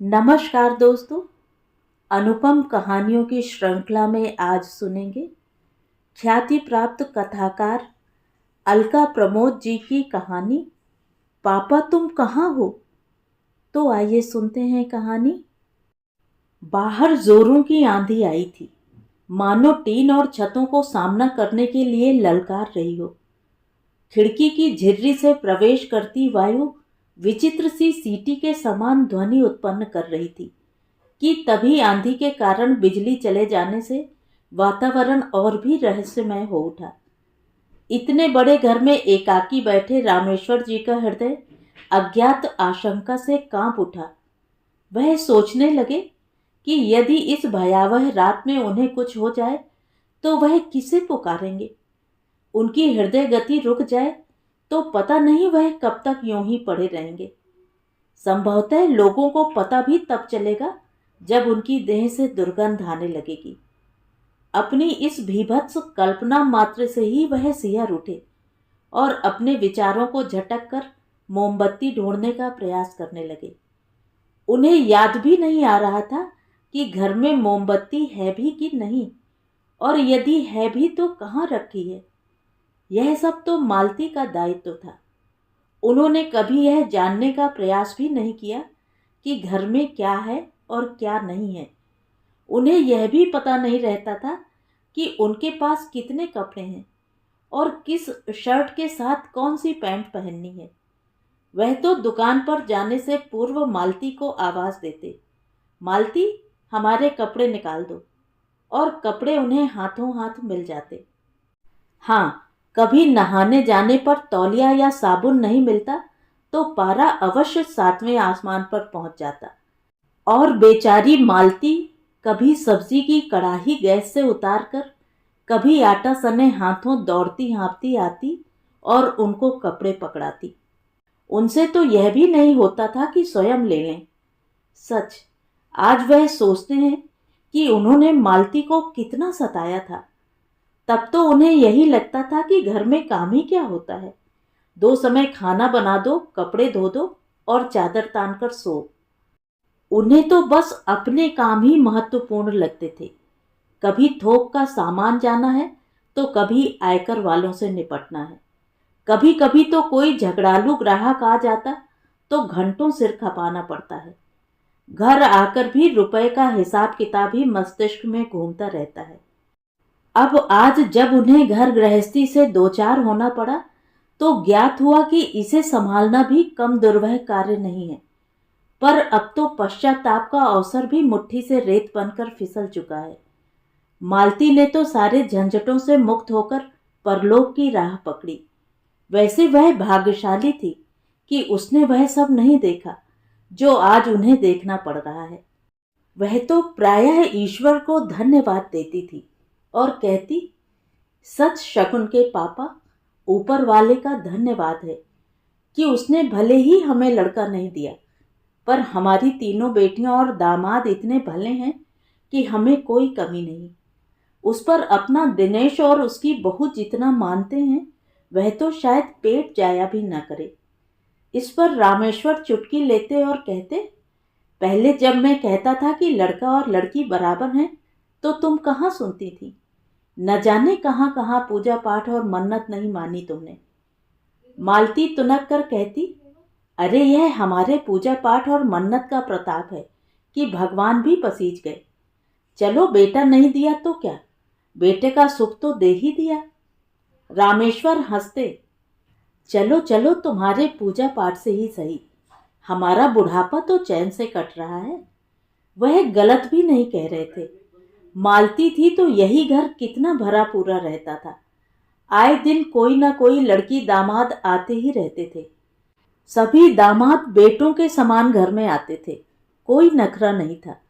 नमस्कार दोस्तों। अनुपम कहानियों की श्रृंखला में आज सुनेंगे ख्याति प्राप्त कथाकार अलका प्रमोद जी की कहानी पापा तुम कहाँ हो। तो आइए सुनते हैं कहानी। बाहर जोरों की आंधी आई थी, मानो टीन और छतों को सामना करने के लिए ललकार रही हो। खिड़की की झिर्री से प्रवेश करती वायु विचित्र सी सीटी के समान ध्वनि उत्पन्न कर रही थी कि तभी आंधी के कारण बिजली चले जाने से वातावरण और भी रहस्यमय हो उठा। इतने बड़े घर में एकाकी बैठे रामेश्वर जी का हृदय अज्ञात आशंका से कांप उठा। वह सोचने लगे कि यदि इस भयावह रात में उन्हें कुछ हो जाए तो वह किसे पुकारेंगे। उनकी हृदय गति रुक जाए तो पता नहीं वह कब तक यूं ही पड़े रहेंगे। संभवतः लोगों को पता भी तब चलेगा जब उनकी देह से दुर्गंध आने लगेगी। अपनी इस भीभत्स कल्पना मात्र से ही वह सिहर उठे और अपने विचारों को झटक कर मोमबत्ती ढूंढने का प्रयास करने लगे। उन्हें याद भी नहीं आ रहा था कि घर में मोमबत्ती है भी कि नहीं, और यदि है भी तो कहाँ रखी है। यह सब तो मालती का दायित्व था। उन्होंने कभी यह जानने का प्रयास भी नहीं किया कि घर में क्या है और क्या नहीं है। उन्हें यह भी पता नहीं रहता था कि उनके पास कितने कपड़े हैं और किस शर्ट के साथ कौन सी पैंट पहननी है। वह तो दुकान पर जाने से पूर्व मालती को आवाज़ देते, मालती हमारे कपड़े निकाल दो, और कपड़े उन्हें हाथों हाथ मिल जाते। हाँ, कभी नहाने जाने पर तौलिया या साबुन नहीं मिलता तो पारा अवश्य 7वें आसमान पर पहुंच जाता। और बेचारी मालती कभी सब्जी की कड़ाही गैस से उतारकर, कभी आटा सने हाथों दौड़ती हाँपती आती और उनको कपड़े पकड़ाती। उनसे तो यह भी नहीं होता था कि स्वयं ले लें। सच, आज वह सोचते हैं कि उन्होंने मालती को कितना सताया था। तब तो उन्हें यही लगता था कि घर में काम ही क्या होता है, 2 समय खाना बना दो, कपड़े धो दो और चादर तान कर सो। उन्हें तो बस अपने काम ही महत्वपूर्ण लगते थे। कभी थोक का सामान जाना है तो कभी आयकर वालों से निपटना है। कभी कभी तो कोई झगड़ालू ग्राहक आ जाता तो घंटों सिर खपाना पड़ता है। घर आकर भी रुपए का हिसाब किताब ही मस्तिष्क में घूमता रहता है। अब आज जब उन्हें घर गृहस्थी से दो चार होना पड़ा तो ज्ञात हुआ कि इसे संभालना भी कम दुर्वह कार्य नहीं है। पर अब तो पश्चाताप का अवसर भी मुट्ठी से रेत बनकर फिसल चुका है। मालती ने तो सारे झंझटों से मुक्त होकर परलोक की राह पकड़ी। वैसे वह भाग्यशाली थी कि उसने वह सब नहीं देखा जो आज उन्हें देखना पड़ रहा है। वह तो प्रायः ईश्वर को धन्यवाद देती थी और कहती, सच शकुन के पापा, ऊपर वाले का धन्यवाद है कि उसने भले ही हमें लड़का नहीं दिया, पर हमारी तीनों बेटियां और दामाद इतने भले हैं कि हमें कोई कमी नहीं। उस पर अपना दिनेश और उसकी बहू जितना मानते हैं वह तो शायद पेट जाया भी न करे। इस पर रामेश्वर चुटकी लेते और कहते, पहले जब मैं कहता था कि लड़का और लड़की बराबर हैं तो तुम कहाँ सुनती थी। न जाने कहाँ कहाँ पूजा पाठ और मन्नत नहीं मानी तुमने। मालती तुनक कर कहती, अरे यह हमारे पूजा पाठ और मन्नत का प्रताप है कि भगवान भी पसीज गए। चलो बेटा नहीं दिया तो क्या, बेटे का सुख तो दे ही दिया। रामेश्वर हंसते, चलो चलो तुम्हारे पूजा पाठ से ही सही, हमारा बुढ़ापा तो चैन से कट रहा है। वह गलत भी नहीं कह रहे थे। मालती थी तो यही घर कितना भरा पूरा रहता था। आए दिन कोई ना कोई लड़की दामाद आते ही रहते थे। सभी दामाद बेटों के समान घर में आते थे, कोई नखरा नहीं था।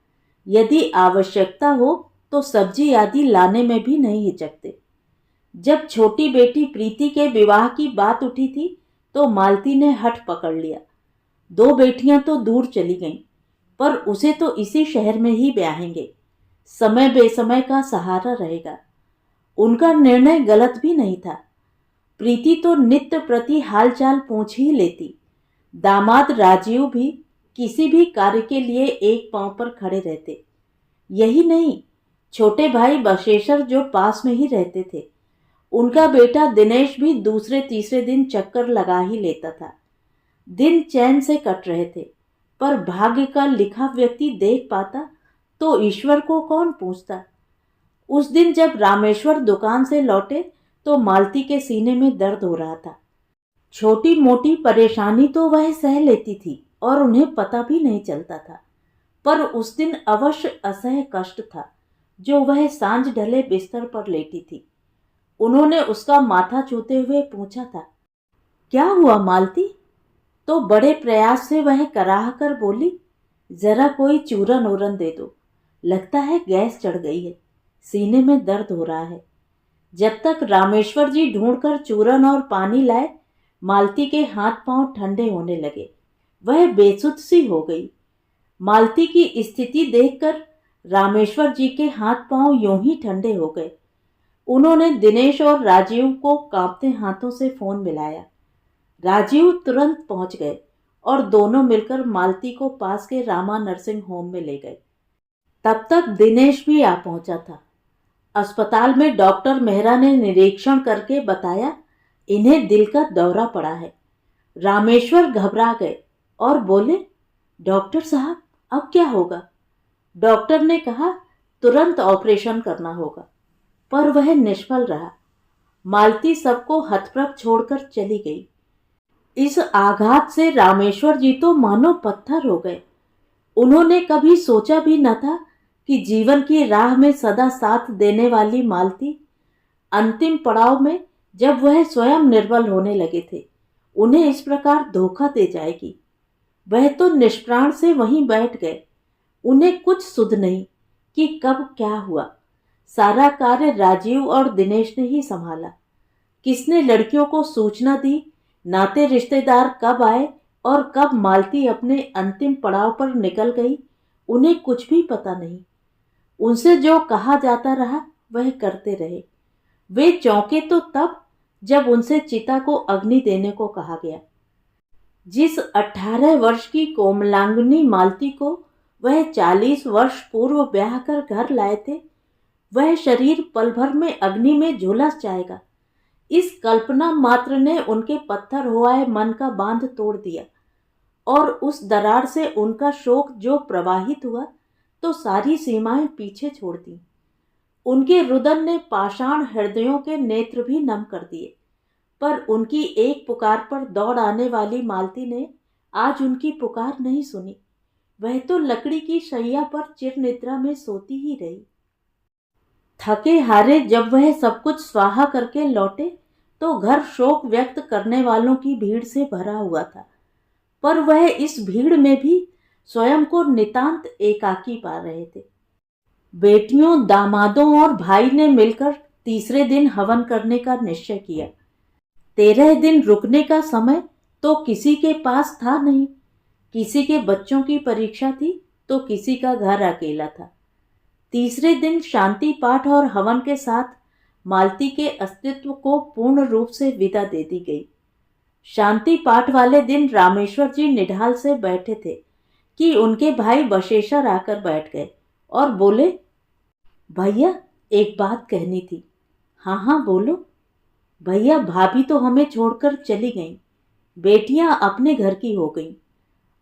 यदि आवश्यकता हो तो सब्जी आदि लाने में भी नहीं हिचकते। जब छोटी बेटी प्रीति के विवाह की बात उठी थी तो मालती ने हठ पकड़ लिया। 2 बेटियां तो दूर चली गईं, पर उसे तो इसी शहर में ही ब्याहेंगे, समय बेसमय का सहारा रहेगा। उनका निर्णय गलत भी नहीं था। प्रीति तो नित्य प्रति हालचाल पूछ ही लेती। दामाद राजीव भी किसी भी कार्य के लिए एक पांव पर खड़े रहते। यही नहीं, छोटे भाई बशेश्वर जो पास में ही रहते थे, उनका बेटा दिनेश भी दूसरे तीसरे दिन चक्कर लगा ही लेता था। दिन चैन से कट रहे थे, पर भाग्य का लिखा व्यक्ति देख पाता तो ईश्वर को कौन पूछता। उस दिन जब रामेश्वर दुकान से लौटे तो मालती के सीने में दर्द हो रहा था। छोटी मोटी परेशानी तो वह सह लेती थी और उन्हें पता भी नहीं चलता था, पर उस दिन अवश्य असह्य कष्ट था जो वह सांझ ढले बिस्तर पर लेटी थी। उन्होंने उसका माथा छूते हुए पूछा था, क्या हुआ मालती? तो बड़े प्रयास से वह कराह कर बोली, जरा कोई चूरन ओरन दे दो, लगता है गैस चढ़ गई है, सीने में दर्द हो रहा है। जब तक रामेश्वर जी ढूंढकर चूरन और पानी लाए, मालती के हाथ पांव ठंडे होने लगे। वह बेसुध सी हो गई। मालती की स्थिति देखकर रामेश्वर जी के हाथ पांव यूं ही ठंडे हो गए। उन्होंने दिनेश और राजीव को कांपते हाथों से फोन मिलाया। राजीव तुरंत पहुंच गए और दोनों मिलकर मालती को पास के रामा नर्सिंग होम में ले गए। तब तक दिनेश भी आ पहुंचा था। अस्पताल में डॉक्टर मेहरा ने निरीक्षण करके बताया, इन्हें दिल का दौरा पड़ा है। रामेश्वर घबरा गए और बोले, डॉक्टर साहब अब क्या होगा? डॉक्टर ने कहा, तुरंत ऑपरेशन करना होगा, पर वह निष्फल रहा। मालती सबको हतप्रभ छोड़कर चली गई। इस आघात से रामेश्वर जी तो मानो पत्थर हो गए। उन्होंने कभी सोचा भी न था कि जीवन की राह में सदा साथ देने वाली मालती अंतिम पड़ाव में, जब वह स्वयं निर्बल होने लगे थे, उन्हें इस प्रकार धोखा दे जाएगी। वह तो निष्प्राण से वहीं बैठ गए। उन्हें कुछ सुध नहीं कि कब क्या हुआ। सारा कार्य राजीव और दिनेश ने ही संभाला। किसने लड़कियों को सूचना दी, नाते रिश्तेदार कब आए और कब मालती अपने अंतिम पड़ाव पर निकल गई, उन्हें कुछ भी पता नहीं। उनसे जो कहा जाता रहा वह करते रहे। वे चौंके तो तब जब उनसे चिता को अग्नि देने को कहा गया। जिस 18 वर्ष की कोमलांगनी मालती को वह 40 वर्ष पूर्व ब्याह कर घर लाए थे, वह शरीर पल भर में अग्नि में झुलस जाएगा, इस कल्पना मात्र ने उनके पत्थर हुआ मन का बांध तोड़ दिया। और उस दरार से उनका शोक जो प्रवाहित हुआ तो सारी सीमाएं पीछे छोड़ दी। उनके रुदन ने पाषाण हृदयों के नेत्र भी नम कर दिए, पर उनकी एक पुकार पर दौड़ आने वाली मालती ने आज उनकी पुकार नहीं सुनी। वह तो लकड़ी की शैया पर चिर निद्रा में सोती ही रही। थके हारे जब वह सब कुछ स्वाहा करके लौटे तो घर शोक व्यक्त करने वालों की भीड़ से भरा हुआ था, पर वह इस भीड़ में भी स्वयं को नितांत एकाकी पा रहे थे। बेटियों, दामादों और भाई ने मिलकर तीसरे दिन हवन करने का निश्चय किया। 13 दिन रुकने का समय तो किसी के पास था नहीं। किसी के बच्चों की परीक्षा थी तो किसी का घर अकेला था। तीसरे दिन शांति पाठ और हवन के साथ मालती के अस्तित्व को पूर्ण रूप से विदा दे दी गई। शांति पाठ वाले दिन रामेश्वर जी निढाल से बैठे थे कि उनके भाई बशेश्वर आकर बैठ गए और बोले, भैया एक बात कहनी थी। हाँ हाँ बोलो। भैया, भाभी तो हमें छोड़कर चली गईं, बेटियां अपने घर की हो गईं,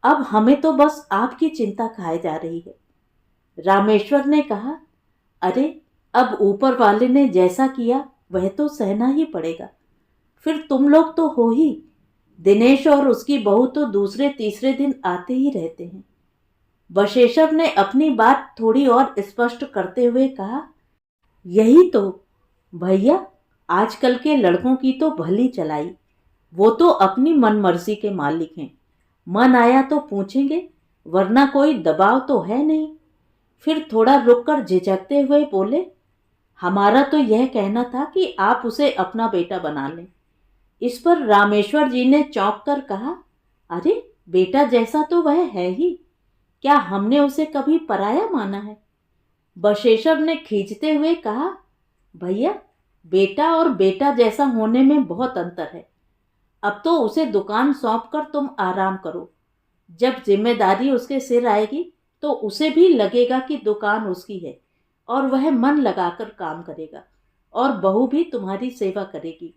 अब हमें तो बस आपकी चिंता खाए जा रही है। रामेश्वर ने कहा, अरे अब ऊपर वाले ने जैसा किया वह तो सहना ही पड़ेगा, फिर तुम लोग तो हो ही। दिनेश और उसकी बहू तो दूसरे तीसरे दिन आते ही रहते हैं। बशेश्वर ने अपनी बात थोड़ी और स्पष्ट करते हुए कहा, यही तो भैया, आजकल के लड़कों की तो भली चलाई, वो तो अपनी मनमर्जी के मालिक हैं। मन आया तो पूछेंगे, वरना कोई दबाव तो है नहीं। फिर थोड़ा रुककर झिझकते हुए बोले, हमारा तो यह कहना था कि आप उसे अपना बेटा बना लें। इस पर रामेश्वर जी ने चौंक कर कहा, अरे बेटा जैसा तो वह है ही, क्या हमने उसे कभी पराया माना है? बशेश्वर ने खींचते हुए कहा, भैया बेटा और बेटा जैसा होने में बहुत अंतर है। अब तो उसे दुकान सौंप कर तुम आराम करो। जब जिम्मेदारी उसके सिर आएगी तो उसे भी लगेगा कि दुकान उसकी है और वह मन लगाकर काम करेगा और बहू भी तुम्हारी सेवा करेगी।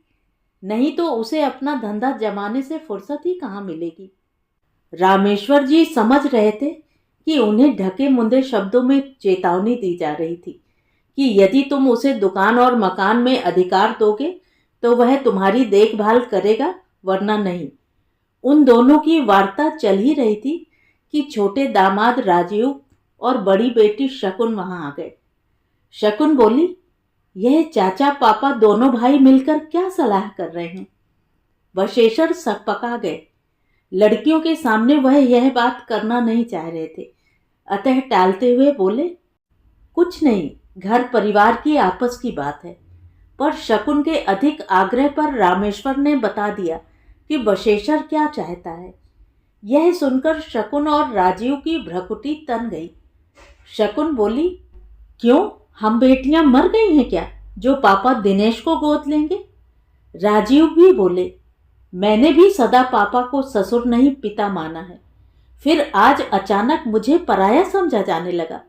नहीं तो उसे अपना धंधा जमाने से फुर्सत ही कहाँ मिलेगी। रामेश्वर जी समझ रहे थे कि उन्हें ढके मुंदे शब्दों में चेतावनी दी जा रही थी कि यदि तुम उसे दुकान और मकान में अधिकार दोगे तो वह तुम्हारी देखभाल करेगा, वरना नहीं। उन दोनों की वार्ता चल ही रही थी कि छोटे दामाद राजीव और बड़ी बेटी शकुन वहां आ गए। शकुन बोली, यह चाचा पापा दोनों भाई मिलकर क्या सलाह कर रहे हैं? बशेश्वर सकपका गए। लड़कियों के सामने वह यह बात करना नहीं चाह रहे थे, अतः टालते हुए बोले, कुछ नहीं, घर परिवार की आपस की बात है। पर शकुन के अधिक आग्रह पर रामेश्वर ने बता दिया कि बशेश्वर क्या चाहता है। यह सुनकर शकुन और राजीव की भ्रकुटी तन गई। शकुन बोली, क्यों, हम बेटियां मर गई हैं क्या जो पापा दिनेश को गोद लेंगे? राजीव भी बोले, मैंने भी सदा पापा को ससुर नहीं पिता माना है, फिर आज अचानक मुझे पराया समझा जाने लगा।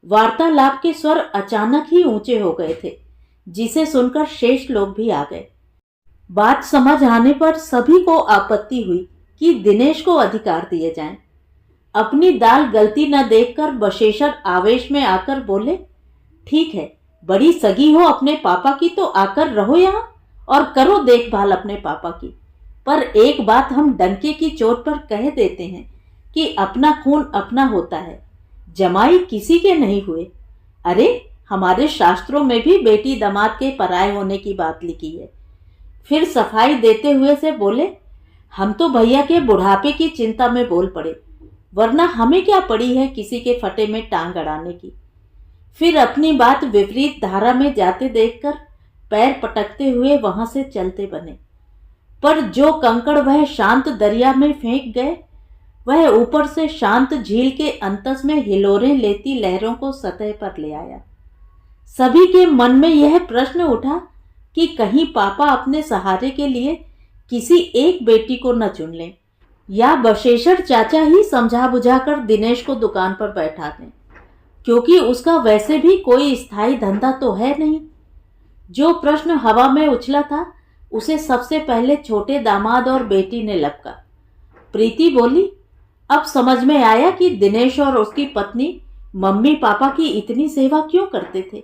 वार्तालाप के स्वर अचानक ही ऊंचे हो गए थे, जिसे सुनकर शेष लोग भी आ गए। बात समझ आने पर सभी को आपत्ति हुई कि दिनेश को अधिकार दिए जाएं। अपनी दाल गलती न देखकर बशेश्वर आवेश में आकर बोले, ठीक है, बड़ी सगी हो अपने पापा की तो आकर रहो यहाँ और करो देखभाल अपने पापा की। पर एक बात हम डंके की चोट पर कह देते हैं कि अपना खून अपना होता है, जमाई किसी के नहीं हुए। अरे, हमारे शास्त्रों में भी बेटी दामाद के पराये होने की बात लिखी है। फिर सफाई देते हुए से बोले, हम तो भैया के बुढ़ापे की चिंता में बोल पड़े, वरना हमें क्या पड़ी है किसी के फटे में टांग अड़ाने की। फिर अपनी बात विपरीत धारा में जाते देखकर पैर पटकते हुए वहां से चलते बने। पर जो कंकड़ वह शांत दरिया में फेंक गए, वह ऊपर से शांत झील के अंतस में हिलोरें लेती लहरों को सतह पर ले आया। सभी के मन में यह प्रश्न उठा कि कहीं पापा अपने सहारे के लिए किसी एक बेटी को न चुन लें, या बशेश्वर चाचा ही समझा बुझाकर दिनेश को दुकान पर बैठा दें, क्योंकि उसका वैसे भी कोई स्थायी धंधा तो है नहीं। जो प्रश्न हवा में उछला था उसे सबसे पहले छोटे दामाद और बेटी ने लपका। प्रीति बोली, अब समझ में आया कि दिनेश और उसकी पत्नी मम्मी पापा की इतनी सेवा क्यों करते थे।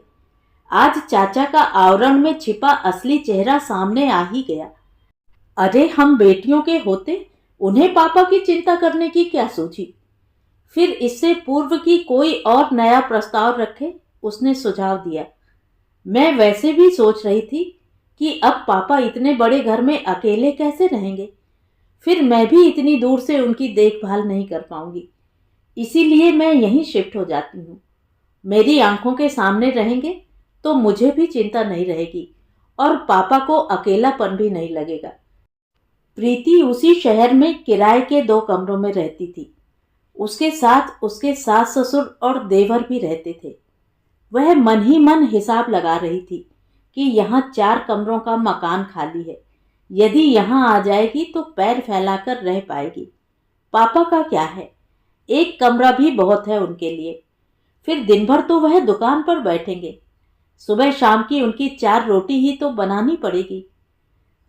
आज चाचा का आवरण में छिपा असली चेहरा सामने आ ही गया। अरे, हम बेटियों के होते उन्हें पापा की चिंता करने की क्या सूझी। फिर इससे पूर्व की कोई और नया प्रस्ताव रखे उसने सुझाव दिया, मैं वैसे भी सोच रही थी कि अब पापा इतने बड़े घर में अकेले कैसे रहेंगे, फिर मैं भी इतनी दूर से उनकी देखभाल नहीं कर पाऊंगी, इसीलिए मैं यहीं शिफ्ट हो जाती हूँ। मेरी आंखों के सामने रहेंगे तो मुझे भी चिंता नहीं रहेगी और पापा को अकेलापन भी नहीं लगेगा। प्रीति उसी शहर में किराए के 2 कमरों में रहती थी। उसके साथ उसके सास ससुर और देवर भी रहते थे। वह मन ही मन हिसाब लगा रही थी कि यहाँ 4 कमरों का मकान खाली है, यदि यहाँ आ जाएगी तो पैर फैलाकर रह पाएगी। पापा का क्या है, 1 कमरा भी बहुत है उनके लिए। फिर दिन भर तो वह दुकान पर बैठेंगे, सुबह शाम की उनकी 4 रोटी ही तो बनानी पड़ेगी।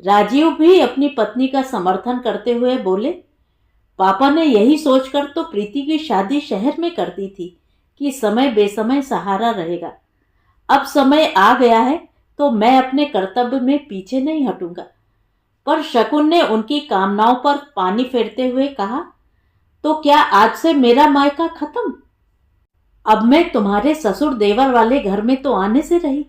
राजीव भी अपनी पत्नी का समर्थन करते हुए बोले, पापा ने यही सोचकर तो प्रीति की शादी शहर में कर दी थी कि समय बेसमय सहारा रहेगा। अब समय आ गया है तो मैं अपने कर्तव्य में पीछे नहीं हटूंगा। पर शकुन ने उनकी कामनाओं पर पानी फेरते हुए कहा, तो क्या आज से मेरा मायका खत्म? अब मैं तुम्हारे ससुर देवर वाले घर में तो आने से रही।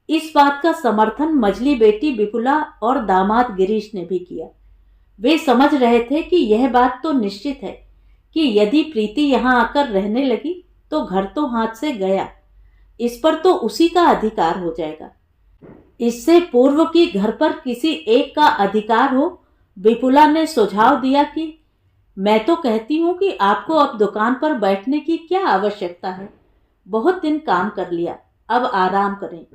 इस बात का समर्थन मझली बेटी विपुला और दामाद गिरीश ने भी किया। वे समझ रहे थे कि यह बात तो निश्चित है कि यदि प्रीति यहाँ आकर रहने लगी तो घर तो हाथ से गया, इस पर तो उसी का अधिकार हो जाएगा। इससे पूर्व कि घर पर किसी एक का अधिकार हो, विपुला ने सुझाव दिया कि मैं तो कहती हूँ कि आपको अब दुकान पर बैठने की क्या आवश्यकता है। बहुत दिन काम कर लिया, अब आराम करें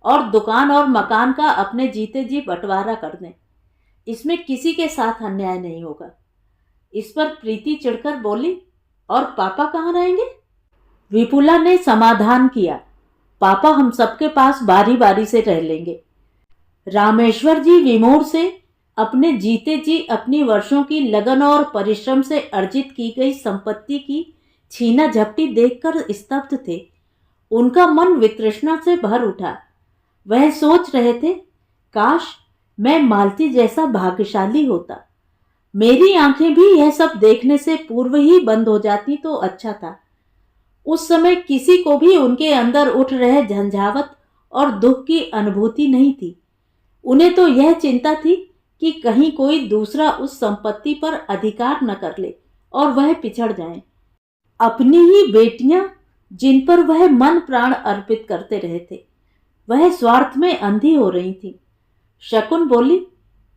और दुकान और मकान का अपने जीते जी बंटवारा कर दें। इसमें किसी के साथ अन्याय नहीं होगा। इस पर प्रीति चिढ़कर बोली, और पापा कहाँ रहेंगे? विपुला ने समाधान किया, पापा हम सबके पास बारी बारी से रह लेंगे। रामेश्वर जी विमोड़ से अपने जीते जी अपनी वर्षों की लगन और परिश्रम से अर्जित की गई संपत्ति की छीना झपटी देखकर स्तब्ध थे। उनका मन वितृष्णा से भर उठा। वह सोच रहे थे, काश मैं मालती जैसा भाग्यशाली होता। मेरी आंखें भी यह सब देखने से पूर्व ही बंद हो जाती तो अच्छा था। उस समय किसी को भी उनके अंदर उठ रहे झंझावत और दुख की अनुभूति नहीं थी। उन्हें तो यह चिंता थी कि कहीं कोई दूसरा उस संपत्ति पर अधिकार न कर ले और वह पिछड़ जाए। अपनी ही बेटियां, जिन पर वह मन प्राण अर्पित करते रहे थे, वह स्वार्थ में अंधी हो रही थी। शकुन बोली,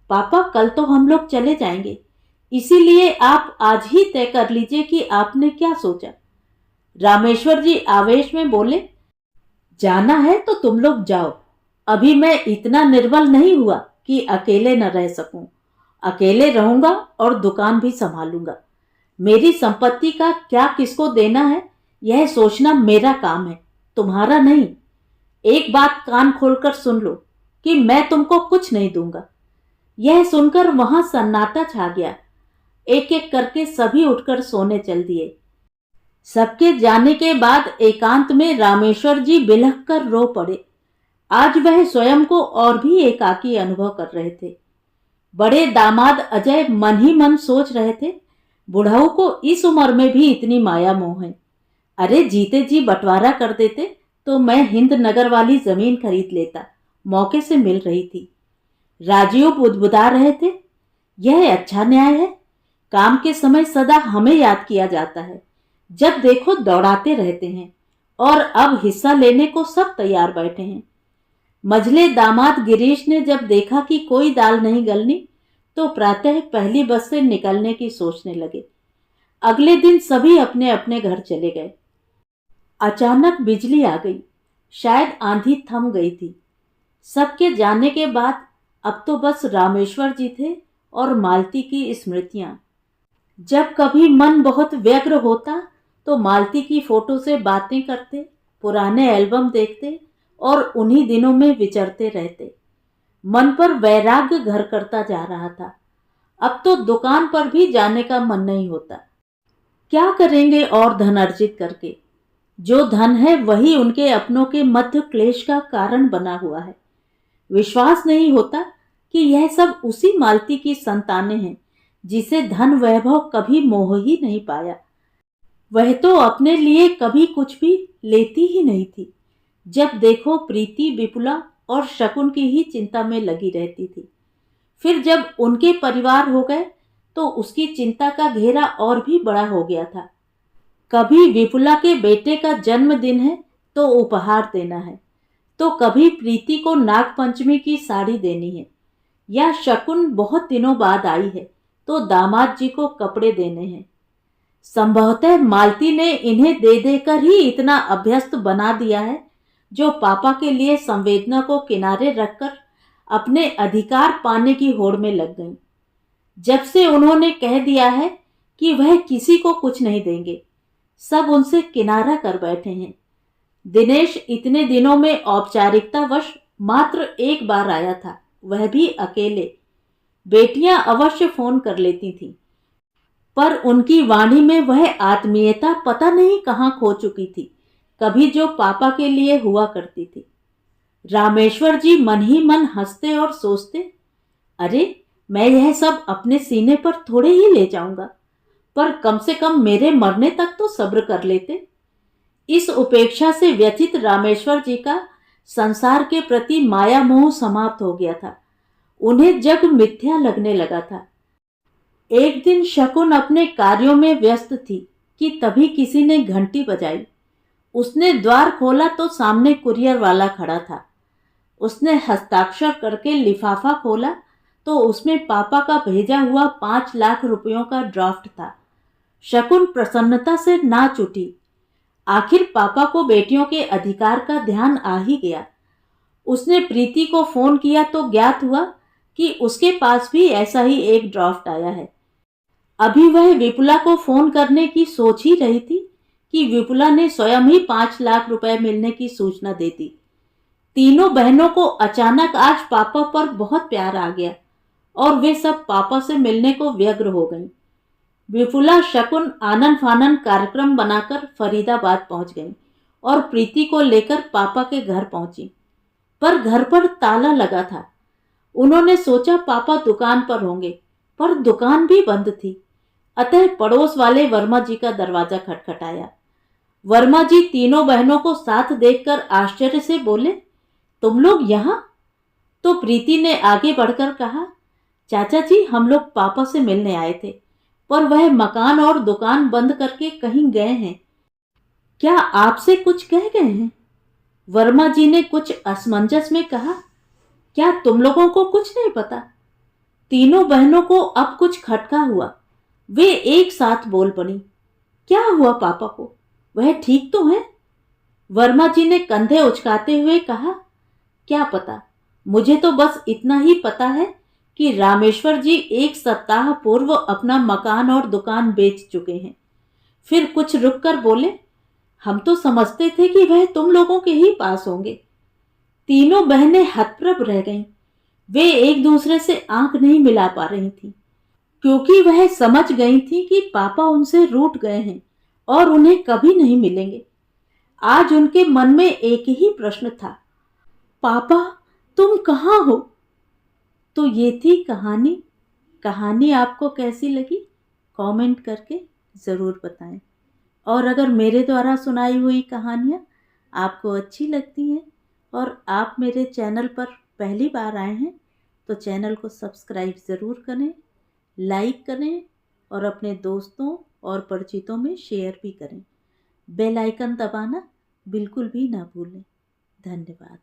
पापा कल तो हम लोग चले जाएंगे, इसीलिए आप आज ही तय कर लीजिए कि आपने क्या सोचा। रामेश्वर जी आवेश में बोले, जाना है तो तुम लोग जाओ, अभी मैं इतना निर्बल नहीं हुआ कि अकेले न रह सकूं। अकेले रहूंगा और दुकान भी संभालूंगा। मेरी संपत्ति का क्या किसको देना है, यह सोचना मेरा काम है, तुम्हारा नहीं। एक बात कान खोलकर सुन लो कि मैं तुमको कुछ नहीं दूंगा। यह सुनकर वहां सन्नाटा छा गया। एक एक करके सभी उठकर सोने चल दिए। सबके जाने के बाद एकांत में रामेश्वर जी बिलख कर रो पड़े। आज वह स्वयं को और भी एकाकी अनुभव कर रहे थे। बड़े दामाद अजय मन ही मन सोच रहे थे, बुढ़ाऊ को इस उम्र में भी इतनी माया मोह है। अरे जीते जी बंटवारा कर देते तो मैं हिंद नगर वाली जमीन खरीद लेता, मौके से मिल रही थी। राजीव बुदबुदा रहे थे, यह अच्छा न्याय है। काम के समय सदा हमें याद किया जाता है, जब देखो दौड़ाते रहते हैं, और अब हिस्सा लेने को सब तैयार बैठे हैं। मझले दामाद गिरीश ने जब देखा कि कोई दाल नहीं गलनी, तो प्रातः पहली बस से निकलने की सोचने लगे। अगले दिन सभी अपने अपने घर चले गए। अचानक बिजली आ गई, शायद आंधी थम गई थी। सबके जाने के बाद अब तो बस रामेश्वर जी थे और मालती की स्मृतियां। जब कभी मन बहुत व्यग्र होता तो मालती की फोटो से बातें करते, पुराने एल्बम देखते और उन्हीं दिनों में विचरते रहते। मन पर वैराग्य घर करता जा रहा था। अब तो दुकान पर भी जाने का मन नहीं होता। क्या करेंगे और धन अर्जित करके? जो धन है वही उनके अपनों के मध्य क्लेश का कारण बना हुआ है। विश्वास नहीं होता कि यह सब उसी मालती की संतानें हैं जिसे धन वैभव कभी मोह ही नहीं पाया। वह तो अपने लिए कभी कुछ भी लेती ही नहीं थी। जब देखो प्रीति, विपुला और शकुन की ही चिंता में लगी रहती थी। फिर जब उनके परिवार हो गए तो उसकी चिंता का घेरा और भी बड़ा हो गया था। कभी विपुला के बेटे का जन्मदिन है तो उपहार देना है, तो कभी प्रीति को नागपंचमी की साड़ी देनी है, या शकुन बहुत दिनों बाद आई है तो दामाद जी को कपड़े देने हैं। संभवतः मालती ने इन्हें दे देकर ही इतना अभ्यस्त बना दिया है, जो पापा के लिए संवेदना को किनारे रखकर अपने अधिकार पाने की होड़ में लग गई। जब से उन्होंने कह दिया है कि वह किसी को कुछ नहीं देंगे, सब उनसे किनारा कर बैठे हैं। दिनेश इतने दिनों में औपचारिकतावश मात्र एक बार आया था, वह भी अकेले। बेटियां अवश्य फोन कर लेती थीं, पर उनकी वाणी में वह आत्मीयता पता नहीं कहां खो चुकी थी, कभी जो पापा के लिए हुआ करती थी। रामेश्वर जी मन ही मन हंसते और सोचते, अरे मैं यह सब अपने सीने पर थोड़े ही ले जाऊंगा, पर कम से कम मेरे मरने तक तो सब्र कर लेते। इस उपेक्षा से व्यथित रामेश्वर जी का संसार के प्रति माया मोह समाप्त हो गया था। उन्हें जग मिथ्या लगने लगा था। एक दिन शकुन अपने कार्यों में व्यस्त थी कि तभी किसी ने घंटी बजाई। उसने द्वार खोला तो सामने कुरियर वाला खड़ा था। उसने हस्ताक्षर करके लिफाफा खोला तो उसमें पापा का भेजा हुआ 5 लाख रुपयों का ड्राफ्ट था। शकुन प्रसन्नता से नाच उठी। आखिर पापा को बेटियों के अधिकार का ध्यान आ ही गया। उसने प्रीति को फोन किया तो ज्ञात हुआ कि उसके पास भी ऐसा ही एक ड्राफ्ट आया है। अभी वह विपुला को फोन करने की सोच ही रही थी कि विपुला ने स्वयं ही 5 लाख रुपए मिलने की सूचना दे दी। तीनों बहनों को अचानक आज पापा पर बहुत प्यार आ गया और वे सब पापा से मिलने को व्यग्र हो गईं। विपुला शकुन आनन फानन कार्यक्रम बनाकर फरीदाबाद पहुंच गई और प्रीति को लेकर पापा के घर पहुंची, पर घर पर ताला लगा था। उन्होंने सोचा पापा दुकान पर होंगे, पर दुकान भी बंद थी। अतः पड़ोस वाले वर्मा जी का दरवाजा खटखटाया। वर्मा जी तीनों बहनों को साथ देखकर आश्चर्य से बोले, तुम लोग यहाँ? तो प्रीति ने आगे बढ़कर कहा, चाचा जी हम लोग पापा से मिलने आए थे, पर वह मकान और दुकान बंद करके कहीं गए हैं। क्या आपसे कुछ कह गए हैं? वर्मा जी ने कुछ असमंजस में कहा, क्या तुम लोगों को कुछ नहीं पता? तीनों बहनों को अब कुछ खटका हुआ। वे एक साथ बोल पड़ी, क्या हुआ पापा को? वह ठीक तो है? वर्मा जी ने कंधे उचकाते हुए कहा, क्या पता, मुझे तो बस इतना ही पता है कि रामेश्वर जी 1 सप्ताह पूर्व अपना मकान और दुकान बेच चुके हैं। फिर कुछ रुककर बोले, हम तो समझते थे कि वह तुम लोगों के ही पास होंगे। तीनों बहनें हतप्रभ रह गईं। वे एक दूसरे से आंख नहीं मिला पा रही थीं, क्योंकि वह समझ गई थी कि पापा उनसे रूठ गए हैं और उन्हें कभी नहीं मिलेंगे। आज उनके मन में एक ही प्रश्न था, पापा तुम कहाँ हो? तो ये थी कहानी। कहानी आपको कैसी लगी कमेंट करके ज़रूर बताएं। और अगर मेरे द्वारा सुनाई हुई कहानियाँ आपको अच्छी लगती हैं और आप मेरे चैनल पर पहली बार आए हैं तो चैनल को सब्सक्राइब ज़रूर करें, लाइक करें और अपने दोस्तों और परिचितों में शेयर भी करें। बेल आइकन दबाना बिल्कुल भी ना भूलें। धन्यवाद।